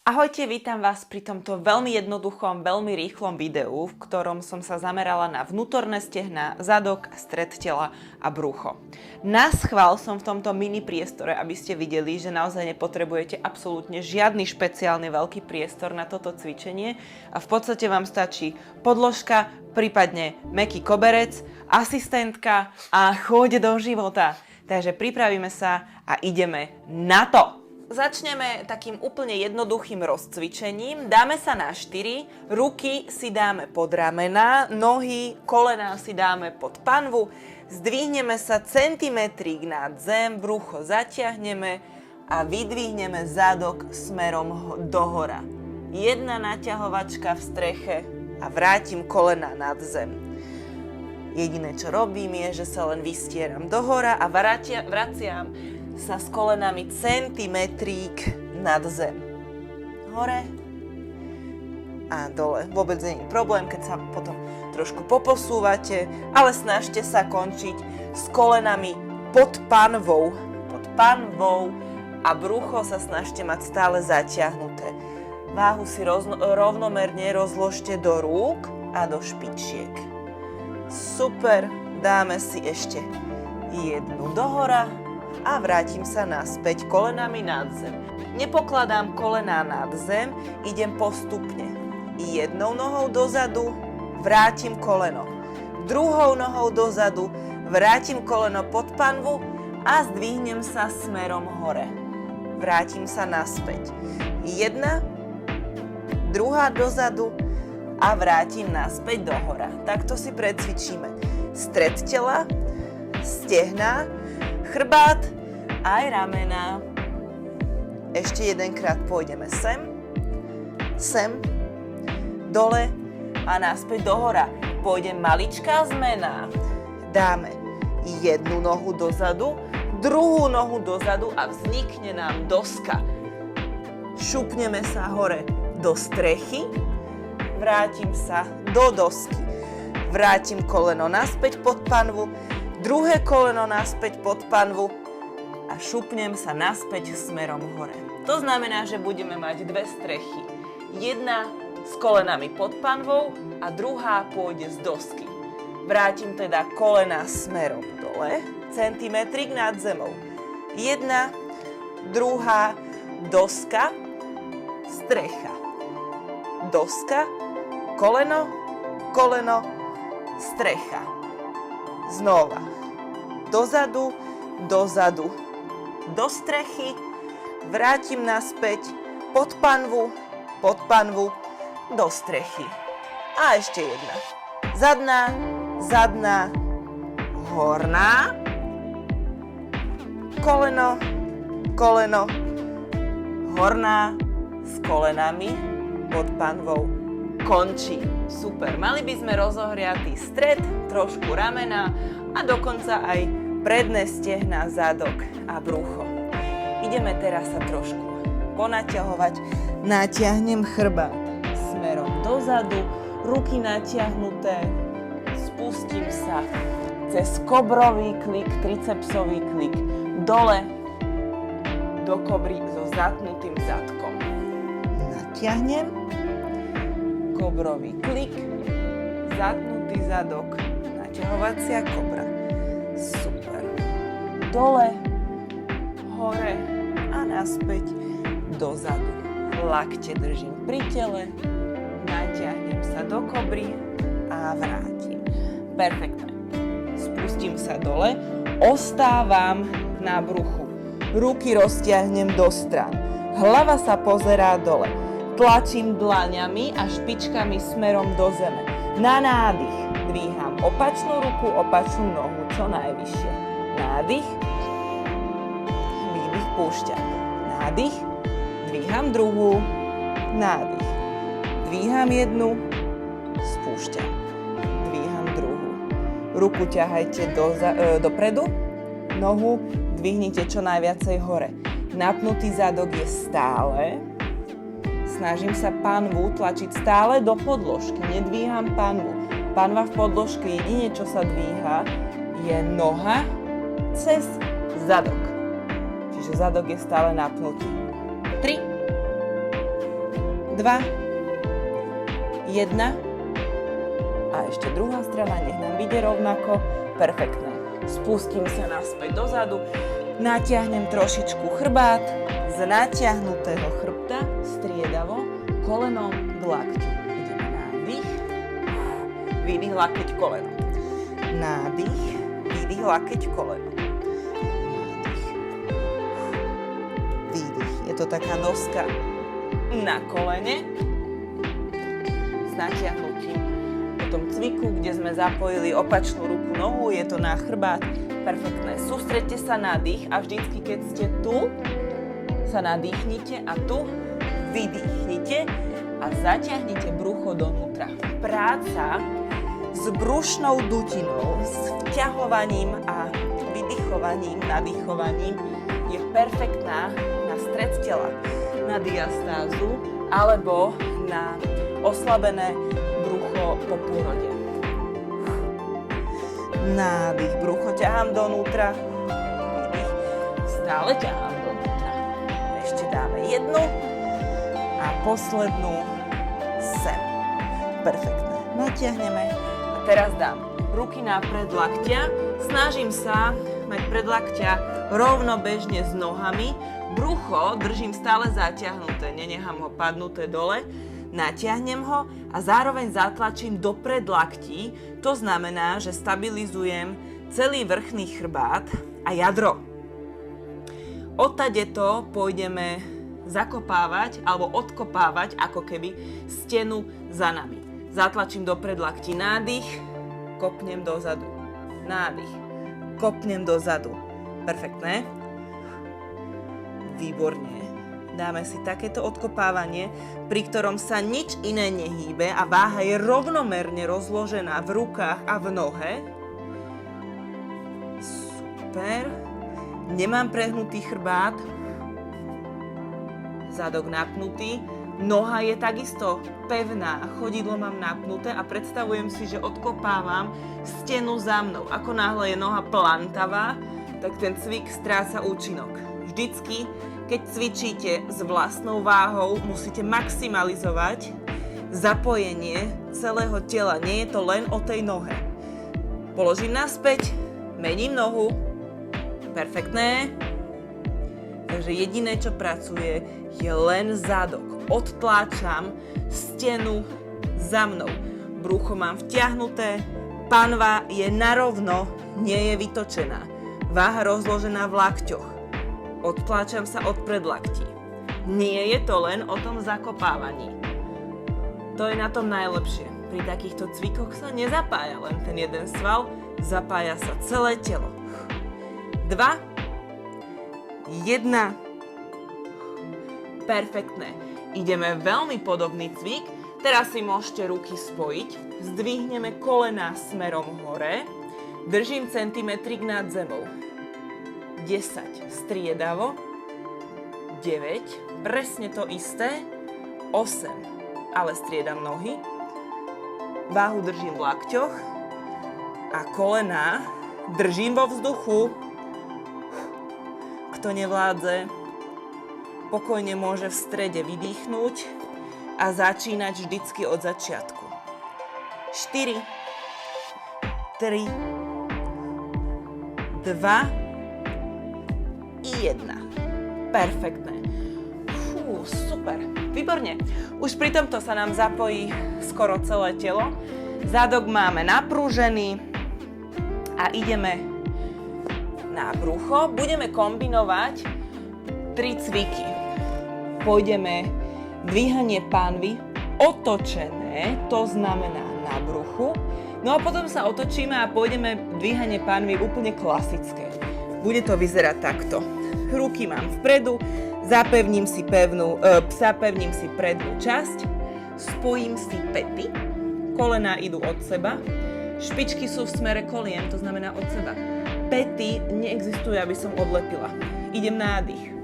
Ahojte, vítam vás pri tomto veľmi jednoduchom, veľmi rýchlom videu, v ktorom som sa zamerala na vnútorné stehná, zadok, stred tela a brucho. Naschvál som v tomto mini priestore, aby ste videli, že naozaj nepotrebujete absolútne žiadny špeciálny veľký priestor na toto cvičenie a v podstate vám stačí podložka, prípadne mäkký koberec, asistentka a chôď do života. Takže pripravíme sa a ideme na to! Začneme takým úplne jednoduchým rozcvičením. Dáme sa na 4, ruky si dáme pod ramená, nohy, kolená si dáme pod panvu, zdvihneme sa centimetrík nad zem, brucho zatiahneme a vydvihneme zadok smerom dohora. Jedna naťahovačka v streche a vrátim kolena nad zem. Jediné, čo robím, je, že sa len vystieram dohora a vraciam sa s kolenami centimetrík nad zem. Hore a dole. Vôbec nie je problém, keď sa potom trošku poposúvate, ale snažte sa končiť s kolenami pod panvou. Pod panvou a brucho sa snažte mať stále zatiahnuté. Váhu si rovnomerne rozložte do rúk a do špičiek. Super, dáme si ešte jednu dohora a vrátim sa naspäť kolenami nad zem. Nepokladám kolená nad zem, idem postupne. Jednou nohou dozadu, vrátim koleno. Druhou nohou dozadu, vrátim koleno pod panvu a zdvihnem sa smerom hore. Vrátim sa naspäť. Jedna, druhá dozadu a vrátim naspäť dohora. Takto si precvičíme stred tela, stehná, chrbát, aj ramená. Ešte jedenkrát pôjdeme sem, dole a naspäť dohora. Pôjde maličká zmena. Dáme jednu nohu dozadu, druhú nohu dozadu a vznikne nám doska. Šupneme sa hore do strechy, vrátim sa do dosky. Vrátim koleno naspäť pod panvu, druhé koleno naspäť pod panvu a šupnem sa naspäť smerom hore. To znamená, že budeme mať dve strechy. Jedna s kolenami pod panvou a druhá pôjde z dosky. Vrátim teda kolena smerom dole, centimetrik nad zemou. Jedna, druhá, doska, strecha. Doska, koleno, koleno, strecha. Znova. Dozadu, dozadu. Do strechy. Vrátim naspäť pod panvu, do strechy. A ešte jedna. Zadná, zadná, horná. Koleno, koleno, horná s kolenami pod panvou. Končí. Super. Mali by sme rozohriatý stred, trošku ramena a dokonca aj predné stehná, zadok a brucho. Ideme teraz sa trošku ponaťahovať. Natiahnem chrbát smerom dozadu, ruky natiahnuté, spustím sa cez kobrový klik, tricepsový klik, dole do kobry so zatnutým zadkom. Natiahnem, kobrový klik, zatnutý zadok, naťahovacia kobra. Super. Dole, hore a naspäť dozadu. Lakte držím pri tele, natiahnem sa do kobry a vrátim. Perfektne. Spustím sa dole, ostávam na bruchu. Ruky roztiahnem do strán. Hlava sa pozerá dole. Tlačím dlaňami a špičkami smerom do zeme. Na nádych dvíham opačnú ruku, opačnú nohu čo najvyššie. Nádych, výdych, púšťam. Nádych, dvíham druhú, nádych. Dvíham jednu, spúšťam. Dvíham druhú. Ruku ťahajte dopredu, nohu dvihnite čo najviacej hore. Napnutý zadok je stále. Snažím sa panvu tlačiť stále do podložky, nedvíham panvu. Panva v podložke jedine, čo sa dvíha, je noha cez zadok. Čiže zadok je stále napnutý. 3, 2, 1 a ešte druhá strana, nech nám vyjde rovnako. Perfektné. Spustím sa naspäť dozadu, natiahnem trošičku chrbát, z natiahnutého chrbta striedavo kolenom k lakťu. Ideme nádych, výdych, lakeť, koleno. Nádych, výdych, lakeť, koleno. Nádych, výdych. Je to taká doska na kolene s natiahnutím. Po tom cviku, kde sme zapojili opačnú ruku, nohu, je to na chrbát. Perfektné. Sústreďte sa na dých a vždycky, keď ste tu, sa nadýchnite a tu vydýchnite a zatiahnite brucho donútra. Práca s brušnou dutinou, s vťahovaním a vydychovaním, nadýchovaním je perfektná na stred tela, na diastázu alebo na oslabené brucho po pôrode. Nádych, brucho ťahám donútra, výdych, stále ťahám donútra. Ešte dáme jednu a poslednú sem. Perfektné. Natiahneme a teraz dám ruky na predlaktia. Snažím sa mať predlaktia rovnobežne s nohami. Brucho držím stále zatiahnuté, nenechám ho padnuté dole. Natiahnem ho a zároveň zatlačím do predlaktí. To znamená, že stabilizujem celý vrchný chrbát a jadro. Odtadeto pôjdeme zakopávať alebo odkopávať ako keby stenu za nami. Zatlačím do predlaktí, nádych, kopnem dozadu. Nádych, kopnem dozadu. Perfektné. Výborne. Dáme si takéto odkopávanie, pri ktorom sa nič iné nehýbe a váha je rovnomerne rozložená v rukách a v nohe. Super. Nemám prehnutý chrbát. Zadok napnutý. Noha je takisto pevná a chodidlo mám napnuté a predstavujem si, že odkopávam stenu za mnou. Ako náhle je noha plantavá, tak ten cvik stráca účinok. Vždycky, keď cvičíte s vlastnou váhou, musíte maximalizovať zapojenie celého tela. Nie je to len o tej nohe. Položím naspäť, mením nohu. Perfektné. Takže jediné, čo pracuje, je len zadok. Odtláčam stenu za mnou. Brucho mám vtiahnuté, panva je narovno, nie je vytočená. Váha rozložená v lakťoch. Odtláčam sa od predlaktí. Nie je to len o tom zakopávaní. To je na tom najlepšie. Pri takýchto cvikoch sa nezapája len ten jeden sval, zapája sa celé telo. 2, 1. Perfektné. Ideme veľmi podobný cvik. Teraz si môžete ruky spojiť. Zdvihneme kolená smerom hore. Držím centimetrik nad zemou. 10. Striedavo. 9. Presne to isté. 8. Ale striedam nohy. Váhu držím v lakťoch. A kolená držím vo vzduchu. Kto nevládze, pokojne môže v strede vydýchnuť a začínať vždycky od začiatku. 4, 3, 2 i 1. Perfektné. Super. Výborne. Už pri tomto sa nám zapojí skoro celé telo. Zadok máme naprúžený a ideme na brucho. Budeme kombinovať 3 cviky. Pôjdeme dvíhanie pánvy otočené, to znamená na bruchu. No a potom sa otočíme a pôjdeme dvíhanie pánvy úplne klasické. Bude to vyzerať takto. Ruky mám vpredu, zapevním si prednú časť, spojím si päty, kolená idú od seba, špičky sú v smere kolien, to znamená od seba. Päty neexistujú, aby som odlepila. Idem nádych.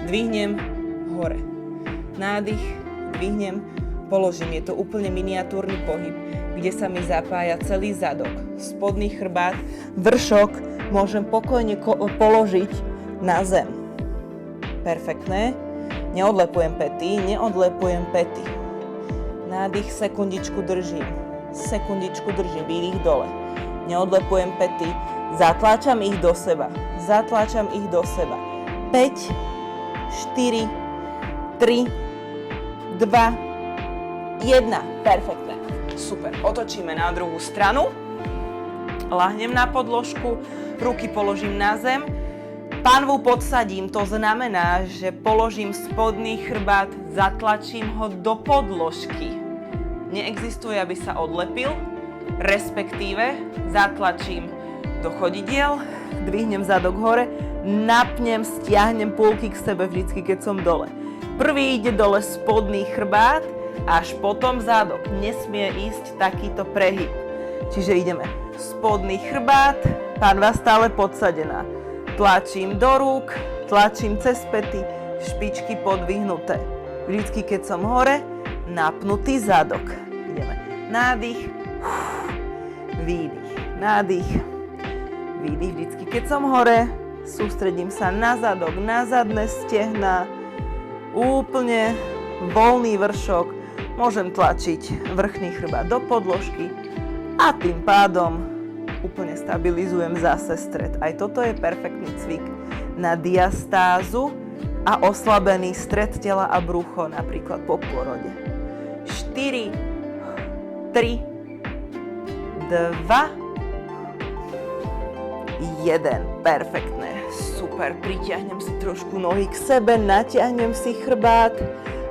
Dvihnem hore. Nádych, dvihnem, položím. Je to úplne miniatúrny pohyb, kde sa mi zapája celý zadok, spodný chrbát, vršok môžem pokojne položiť na zem. Perfektné. Neodlepujem pety, neodlepujem pety. Nádych, sekundičku držím, výdych dole. Neodlepujem pety, zatláčam ich do seba. 5, 4, 3, 2, 1. Perfektné. Super. Otočíme na druhú stranu. Lahnem na podložku, ruky položím na zem. Panvu podsadím, to znamená, že položím spodný chrbát, zatlačím ho do podložky. Neexistuje, aby sa odlepil, respektíve zatlačím do chodidiel, dvihnem zadok hore, napnem, stiahnem púlky k sebe vždycky, keď som dole. Prvý ide dole spodný chrbát, až potom zadok. Nesmie ísť takýto prehyb. Čiže ideme spodný chrbát, panva stále podsadená. Tlačím do rúk, tlačím cez pety, špičky podvihnuté. Vždycky, keď som hore, napnutý zadok. Ideme. Nádych, výdych, nádych, výdych. Vždycky, keď som hore, sústredím sa na zadok, na zadné stehná. Úplne voľný vršok. Môžem tlačiť vrchný chrbát do podložky a tým pádom úplne stabilizujem zase stred. Aj toto je perfektný cvik na diastázu a oslabený stred tela a brucho, napríklad po pôrode. 4, 3, 2, 1. Perfektné. Super. Pritiahnem si trošku nohy k sebe, natiahnem si chrbát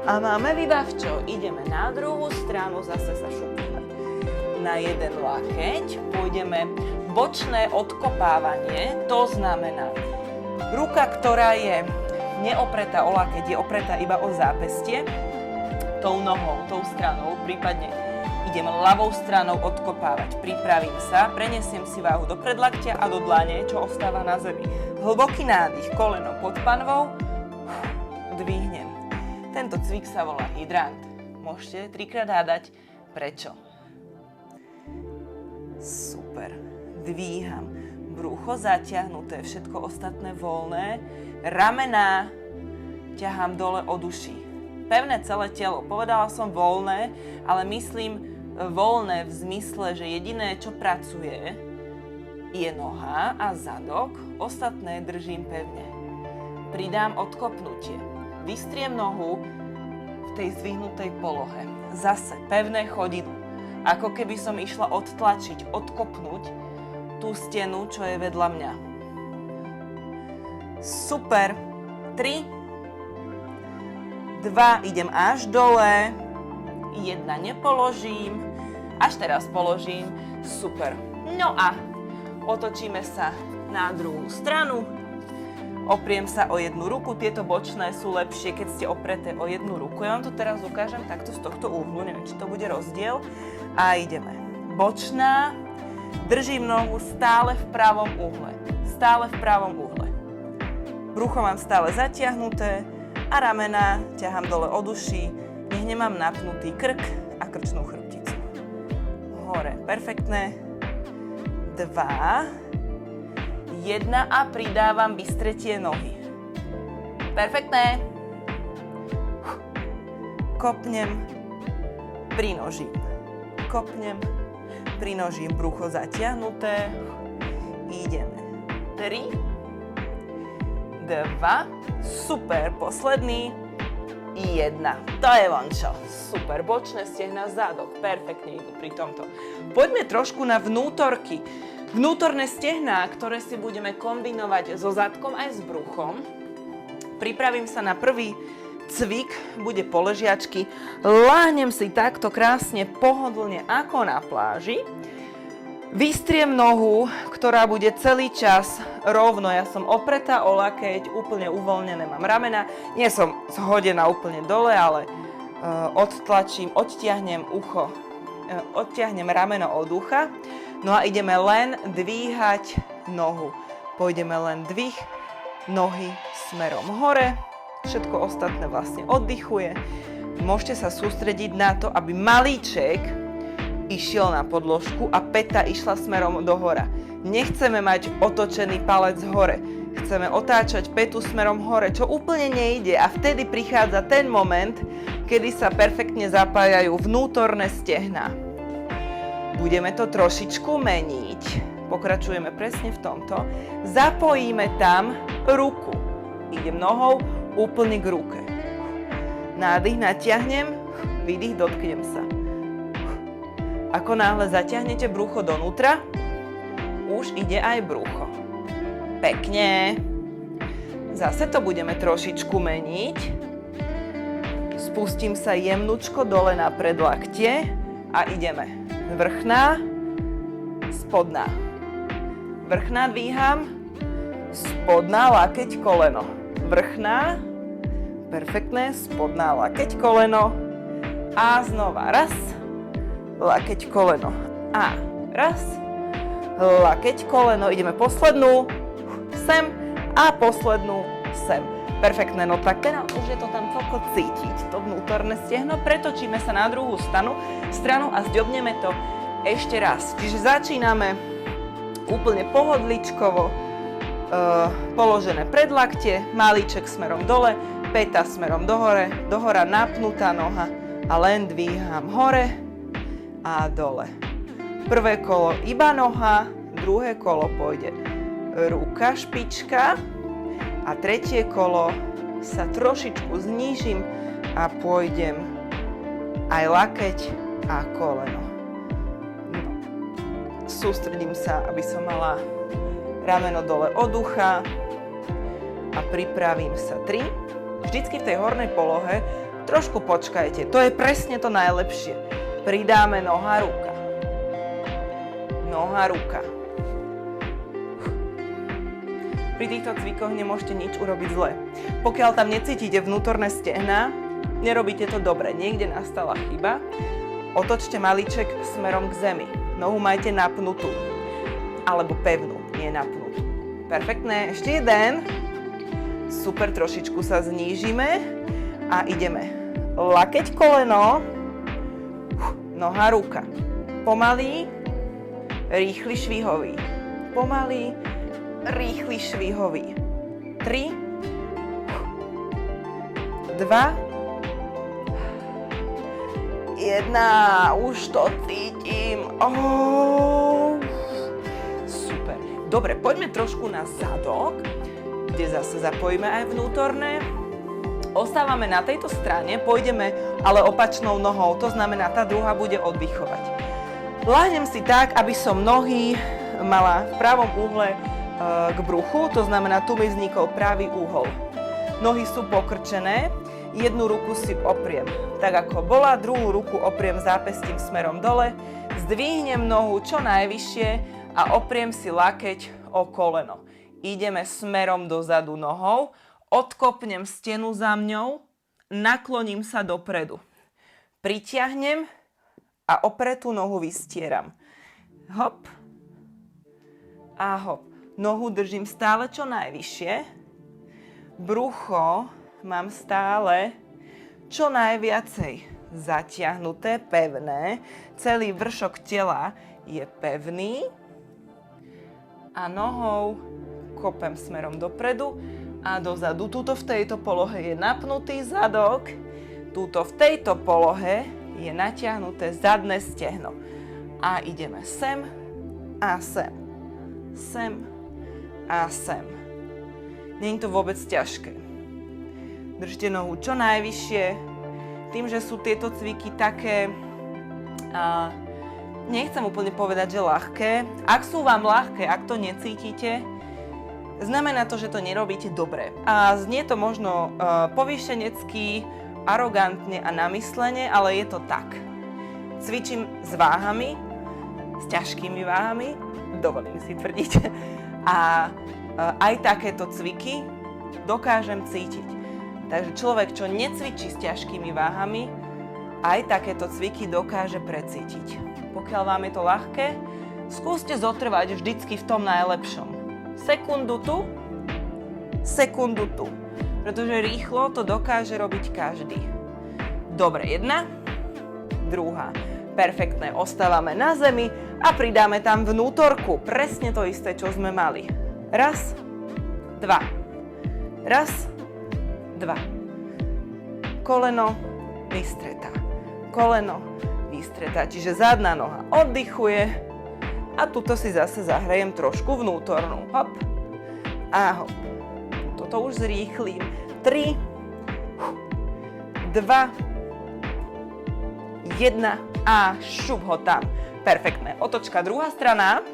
a máme vybavčo. Ideme na druhú stranu, zase sa šupneme na jeden lakeť. Pôjdeme bočné odkopávanie, to znamená ruka, ktorá je neopretá o lakeť, je opretá iba o zápestie, tou nohou, tou stranou, prípadne idem ľavou stranou odkopávať. Pripravím sa, prenesiem si váhu do predlaktia a do dlane, čo ostáva na zemi. Hlboký nádych, koleno pod panvou, dvihnem. Tento cvik sa volá hydrant. Môžete 3-krát hádať, prečo. Super. Dvíham. Brucho zatiahnuté, všetko ostatné voľné. Ramená ťahám dole od uší. Pevné celé telo. Povedala som voľné, ale myslím voľné v zmysle, že jediné, čo pracuje, je noha a zadok. Ostatné držím pevne. Pridám odkopnutie. Vystriem nohu v tej zdvihnutej polohe. Zase pevné chodidlo. Ako keby som išla odtlačiť, odkopnúť tú stenu, čo je vedľa mňa. Super. 3, 2, idem až dole. 1 nepoložím. Až teraz položím. Super. No a otočíme sa na druhú stranu. Opriem sa o jednu ruku. Tieto bočné sú lepšie, keď ste opreté o jednu ruku. Ja vám to teraz ukážem takto z tohto uhlu. Neviem, či to bude rozdiel. A ideme. Bočná. Držím nohu stále v pravom uhle. Stále v pravom uhle. Brucho mám stále zatiahnuté a ramená ťahám dole od uší. Nech nemám napnutý krk a krčnú chrbticu. Hore. Perfektné. 2, 1 a pridávam bystretie nohy. Perfektné. Kopnem, prinožím. Kopnem, prinožím, brucho zatiahnuté. Ideme. 3, 2, super, posledný. 1. To je vončo. Super, bočné stehná, zadok. Perfektne idú pri tomto. Poďme trošku na vnútorky. Vnútorné stehná, ktoré si budeme kombinovať so zadkom aj s bruchom. Pripravím sa na prvý cvik, bude poležiačky. Láhnem si takto krásne, pohodlne ako na pláži. Vystriem nohu, ktorá bude celý čas rovno. Ja som opretá o lakeť, úplne uvoľnené mám ramena. Nie som zhodená úplne dole, ale odtlačím, odtiahnem ucho, odtiahnem rameno od ucha. No a ideme len dvíhať nohu. Pôjdeme len dvih nohy smerom hore. Všetko ostatné vlastne oddychuje. Môžete sa sústrediť na to, aby malíček išiel na podložku a päta išla smerom dohora. Nechceme mať otočený palec hore. Chceme otáčať pätu smerom hore, čo úplne nejde a vtedy prichádza ten moment, kedy sa perfektne zapájajú vnútorné stehná. Budeme to trošičku meniť. Pokračujeme presne v tomto. Zapojíme tam ruku. Idem nohou úplne k ruke. Nádych, natiahnem, výdych, dotknem sa. Ako náhle zatiahnete brucho donútra, už ide aj brucho. Pekne. Zase to budeme trošičku meniť. Spustím sa jemnučko dole na predlaktie a ideme. Vrchná, spodná. Vrchná dvíham, spodná lakeť koleno. Vrchná, perfektné, spodná lakeť koleno. A znova raz, lakeť koleno. A raz, lakeť koleno. Ideme poslednú. Sem a poslednú sem. Perfektné, no tak teraz už je to tam celko cítiť, to vnútorné stehno. Pretočíme sa na druhú stranu a zďobneme to ešte raz. Čiže začíname úplne pohodličkovo, položené predlaktie, malíček smerom dole, päta smerom dohora, napnutá noha a len dvíham hore a dole. Prvé kolo iba noha, druhé kolo pôjde ruka, špička a tretie kolo sa trošičku znížim a pôjdem aj lakeť a koleno. Sústredím sa, aby som mala rameno dole od ucha a pripravím sa 3. Vždycky v tej hornej polohe trošku počkajte, to je presne to najlepšie. Pridáme noha, ruka. Noha, ruka. Pri týchto cvikoch nemôžete nič urobiť zle. Pokiaľ tam necítite vnútorné stehná, nerobíte to dobre. Niekde nastala chyba. Otočte malíček smerom k zemi. Nohu majte napnutú. Alebo pevnú, nie napnutú. Perfektné. Ešte jeden. Super, trošičku sa znížime. A ideme. Lakeť koleno. Noha, ruka. Pomalý. Rýchly, švihový. Pomalý. Rýchly, švihový. 3, 2, 1. Už to cítim. Super. Dobre, poďme trošku na zadok, kde zase zapojíme aj vnútorné. Ostávame na tejto strane, pôjdeme ale opačnou nohou, to znamená, tá druhá bude oddychovať. Láhnem si tak, aby som nohy mala v pravom úhle k bruchu, to znamená, tu mi vznikol pravý úhol. Nohy sú pokrčené, jednu ruku si opriem tak ako bola, druhú ruku opriem zápestím smerom dole, zdvihnem nohu čo najvyššie a opriem si lakeť o koleno. Ideme smerom dozadu nohou, odkopnem stenu za mňou, nakloním sa dopredu. Pritiahnem a opretú nohu vystieram. Hop a hop. Nohu držím stále čo najvyššie. Brucho mám stále čo najviacej zatiahnuté, pevné. Celý vršok tela je pevný. A nohou kopem smerom dopredu a dozadu. Tuto v tejto polohe je napnutý zadok. Tuto v tejto polohe je natiahnuté zadné stehno. A ideme sem a sem. Sem a sem. Nie je to vôbec ťažké. Držte nohu čo najvyššie. Tým, že sú tieto cviky také, nechcem úplne povedať, že ľahké. Ak sú vám ľahké, ak to necítite, znamená to, že to nerobíte dobre. A znie to možno povýšenecky, arogantne a namyslene, ale je to tak. Cvičím s váhami, s ťažkými váhami, dovolím si tvrdiť. A aj takéto cviky dokážem cítiť. Takže človek, čo necvičí s ťažkými váhami, aj takéto cviky dokáže precítiť. Pokiaľ vám je to ľahké, skúste zotrvať vždycky v tom najlepšom. Sekundu tu, pretože rýchlo to dokáže robiť každý. Dobre, jedna, druhá. Perfektné, ostávame na zemi a pridáme tam vnútorku. Presne to isté, čo sme mali. Raz, 2. Raz, 2. Koleno vystretá. Koleno vystretá. Čiže zadná noha oddychuje. A tuto si zase zahrajem trošku vnútornú. Hop. A hop. Toto už zrýchlim. 3, 2, 1 a šup ho tam. Perfektné. Otočka druhá strana.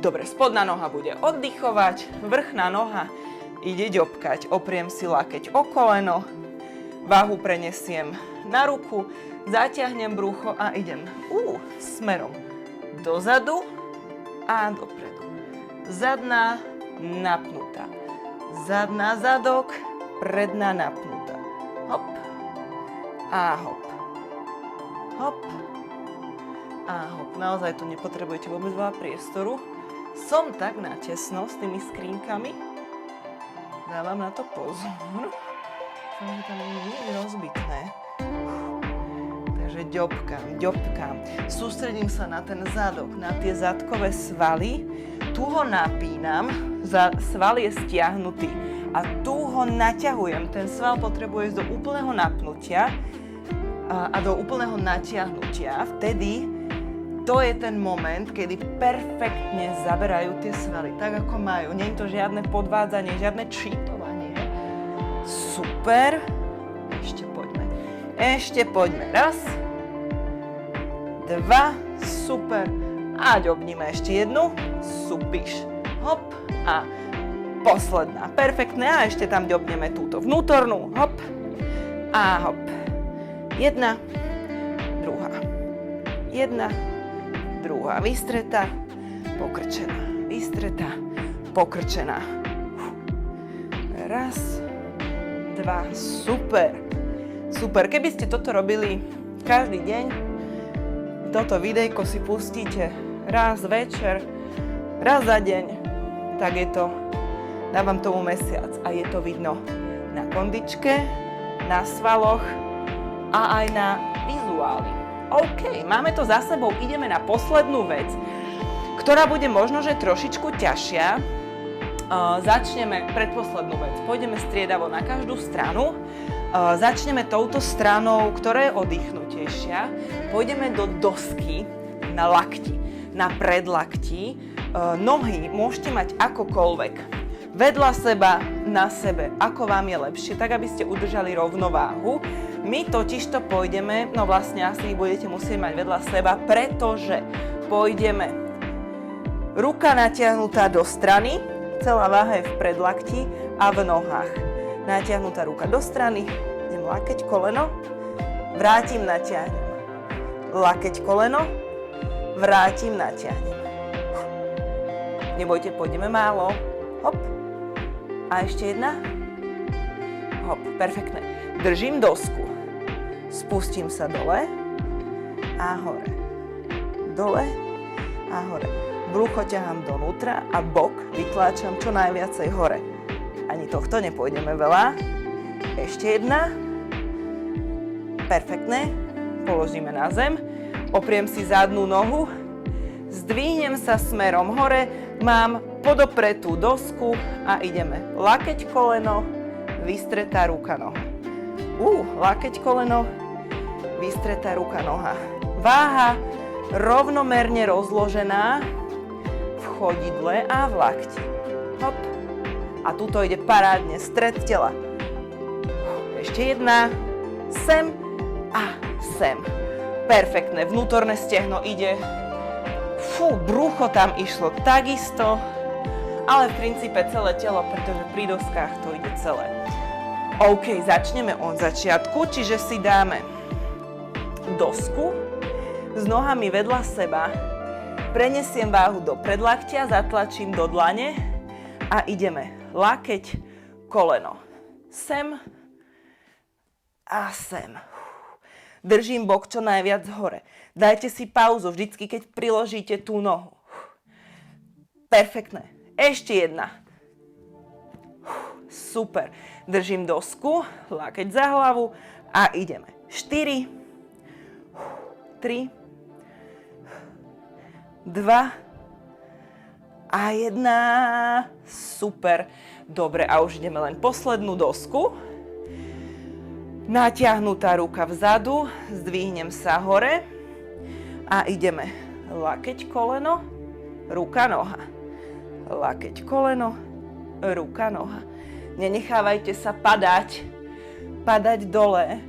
Dobre, spodná noha bude oddychovať, vrchná noha ide ďobkať. Opriem si lakeť o koleno, váhu prenesiem na ruku, zaťahnem brucho a idem smerom dozadu a dopredu. Zadná napnutá. Zadná zadok, predná napnutá. Hop a hop. Hop a hop. Naozaj tu nepotrebujete vôbec veľa priestoru. Som tak natesno s tými skrínkami. Dávam na to pozor. Že tam nie je rozbitné. Takže ďobkám. Sústredím sa na ten zadok, na tie zadkové svaly. Tu ho napínam, sval je stiahnutý. A tu ho naťahujem. Ten sval potrebuje ísť do úplného napnutia a do úplného natiahnutia. Vtedy to je ten moment, kedy perfektne zaberajú tie svaly, tak ako majú. Nie je to žiadne podvádzanie, žiadne cheatovanie. Super. Ešte poďme. Raz. 2. Super. A ďobníme ešte jednu. Supíš. Hop. A posledná. Perfektné. A ešte tam ďobneme túto vnútornú. Hop. A hop. 1. 2. 1. Druhá vystretá, pokrčená, vystretá, pokrčená. Raz, 2, super. Super, keby ste toto robili každý deň, toto videjko si pustíte raz večer, raz za deň, tak je to, dávam tomu mesiac a je to vidno na kondičke, na svaloch a aj na vizuáli. OK, máme to za sebou, ideme na poslednú vec, ktorá bude možno, že trošičku ťažšia. Začneme predposlednú vec. Pôjdeme striedavo na každú stranu. Začneme touto stranou, ktorá je oddychnutejšia. Pôjdeme do dosky na lakti, na predlakti. Nohy môžete mať akokoľvek. Vedľa seba, na sebe, ako vám je lepšie, tak aby ste udržali rovnováhu. My totižto pôjdeme, no vlastne asi budete musieť mať vedľa seba, pretože pôjdeme ruka natiahnutá do strany, celá váha je v predlakti a v nohách. Natiahnutá ruka do strany, idem lakeť koleno, vrátim, natiahnem. Lakeť koleno, vrátim, natiahnem. Nebojte, pôjdeme málo. Hop. A ešte jedna. Hop, perfektné. Držím dosku. Spustím sa dole a hore. Dole a hore. Brucho ťahám donútra a bok vytláčam čo najviacej hore. Ani tohto nepôjdeme veľa. Ešte jedna. Perfektné. Položíme na zem. Opriem si zadnú nohu. Zdvihnem sa smerom hore. Mám podopretú dosku a ideme. Lakeť koleno, vystretá ruka noha. Lakeť koleno, vystretá ruka noha. Váha rovnomerne rozložená v chodidle a v lakti. Hop. A tuto ide parádne stred tela. Ešte jedna. Sem a sem. Perfektné. Vnútorné stehno ide. Brucho tam išlo takisto. Ale v princípe celé telo, pretože pri doskách to ide celé. OK, začneme od začiatku, čiže si dáme dosku s nohami vedľa seba, prenesiem váhu do predlaktia, zatlačím do dlane a ideme. Lakeť, koleno. Sem a sem. Držím bok čo najviac hore. Dajte si pauzu vždycky, keď priložíte tú nohu. Perfektné. Ešte jedna. Super. Držím dosku, lakeť za hlavu a ideme. 4, 3, 2 A jedna. Super. Dobre, a už ideme len poslednú dosku. Natiahnutá ruka vzadu, zdvihnem sa hore a ideme. Lakeť, koleno, ruka, noha. Lakeť, koleno, ruka, noha. Nenechávajte sa padať dole.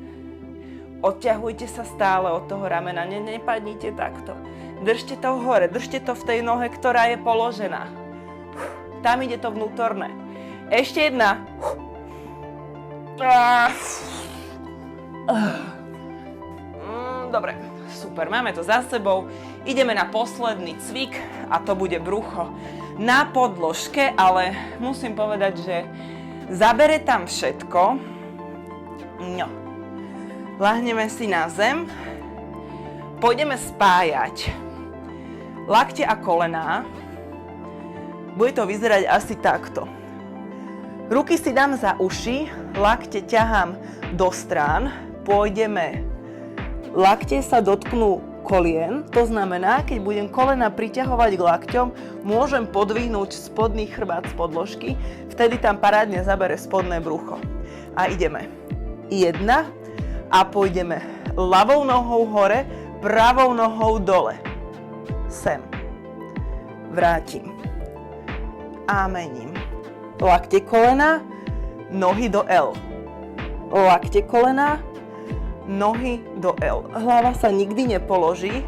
Odťahujte sa stále od toho ramena, nepadnite takto. Držte to hore, držte to v tej nohe, ktorá je položená. Tam ide to vnútorné. Ešte jedna. Dobre, super, máme to za sebou. Ideme na posledný cvik a to bude brucho na podložke, ale musím povedať, že zabere tam všetko. No. Lahneme si na zem. Pôjdeme spájať lakte a kolená. Bude to vyzerať asi takto. Ruky si dám za uši, lakte ťahám do strán, pôjdeme. Lakte sa dotknú kolien, to znamená, keď budem kolena priťahovať k lakťom, môžem podvihnúť spodný chrbát z podložky, vtedy tam parádne zabere spodné brucho. A ideme. Jedna a pôjdeme ľavou nohou hore, pravou nohou dole. Sem. Vrátim. A mením. Lakte kolena, nohy do L. Lakte kolena, nohy do L. Hlava sa nikdy nepoloží,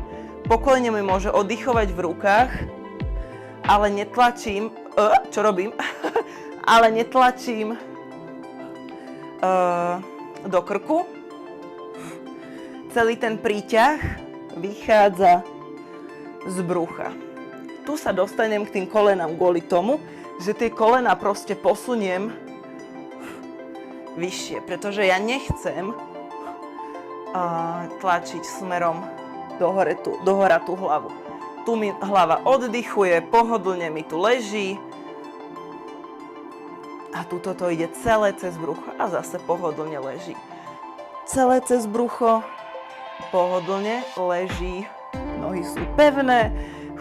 pokojne mi môže oddychovať v rukách, ale netlačím, čo robím? Ale netlačím do krku. Celý ten príťah vychádza z brucha. Tu sa dostanem k tým kolenám kvôli tomu, že tie kolená proste posuniem vyššie, pretože ja nechcem tlačiť smerom dohora tú hlavu. Tu mi hlava oddychuje, pohodlne mi tu leží a tuto to ide celé cez brucho a zase pohodlne leží. Celé cez brucho, pohodlne leží, nohy sú pevné,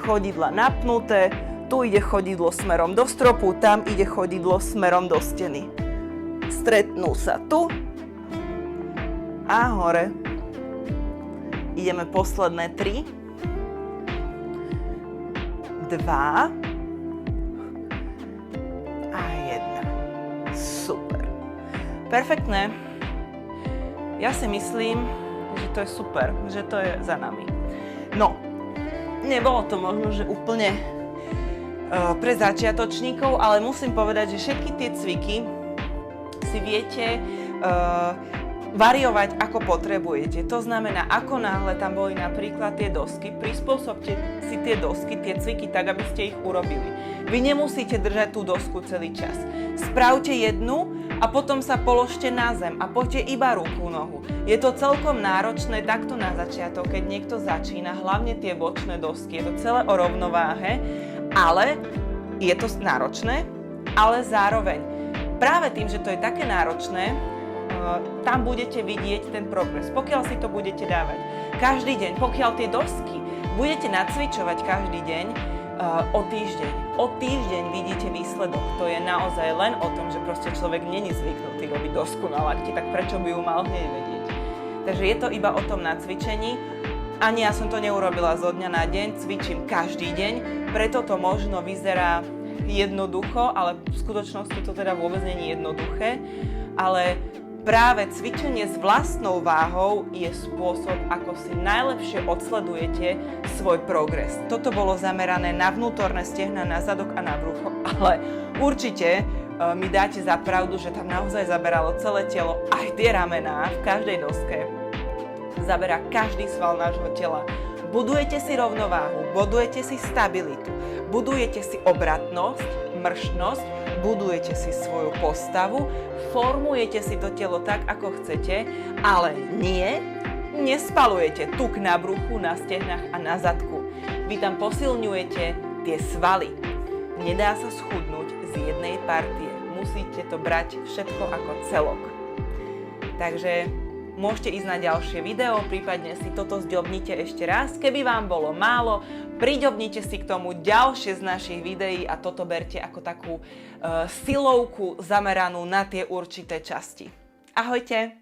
chodidla napnuté, tu ide chodidlo smerom do stropu, tam ide chodidlo smerom do steny. Stretnú sa tu a hore. Ideme posledné 3, 2 a 1. Super. Perfektné. Ja si myslím, že to je super, že to je za nami. No, nebolo to možno, že úplne pre začiatočníkov, ale musím povedať, že všetky tie cviky si viete variovať, ako potrebujete. To znamená, ako náhle tam boli napríklad tie dosky, prispôsobte si tie dosky, tie cviky tak, aby ste ich urobili. Vy nemusíte držať tú dosku celý čas. Spravte jednu a potom sa položte na zem a poďte iba ruku, nohu. Je to celkom náročné takto na začiatok, keď niekto začína, hlavne tie bočné dosky. Je to celé o rovnováhe, ale je to náročné, ale zároveň práve tým, že to je také náročné, tam budete vidieť ten progres, pokiaľ si to budete dávať každý deň, pokiaľ tie dosky budete nacvičovať každý deň o týždeň. O týždeň vidíte výsledok. To je naozaj len o tom, že proste človek není zvyknutý robiť dosku na lakti, tak prečo by ju mal hneď vedieť. Takže je to iba o tom nacvičení. Ani ja som to neurobila zo dňa na deň, cvičím každý deň, preto to možno vyzerá jednoducho, ale v skutočnosti to teda vôbec nie je jednoduché, ale práve cvičenie s vlastnou váhou je spôsob, ako si najlepšie odsledujete svoj progres. Toto bolo zamerané na vnútorné stehná, na zadok a na brucho, ale určite mi dáte za pravdu, že tam naozaj zaberalo celé telo, aj tie ramená v každej doske. Zaberá každý sval nášho tela. Budujete si rovnováhu, budujete si stabilitu, budujete si obratnosť, mrštnosť, budujete si svoju postavu, formujete si to telo tak, ako chcete, ale nespalujete tuk na bruchu, na stehnách a na zadku. Vy tam posilňujete tie svaly. Nedá sa schudnúť z jednej partie. Musíte to brať všetko ako celok. Takže môžete ísť na ďalšie video, prípadne si toto zďobnite ešte raz. Keby vám bolo málo, priďobnite si k tomu ďalšie z našich videí a toto berte ako takú silovku zameranú na tie určité časti. Ahojte!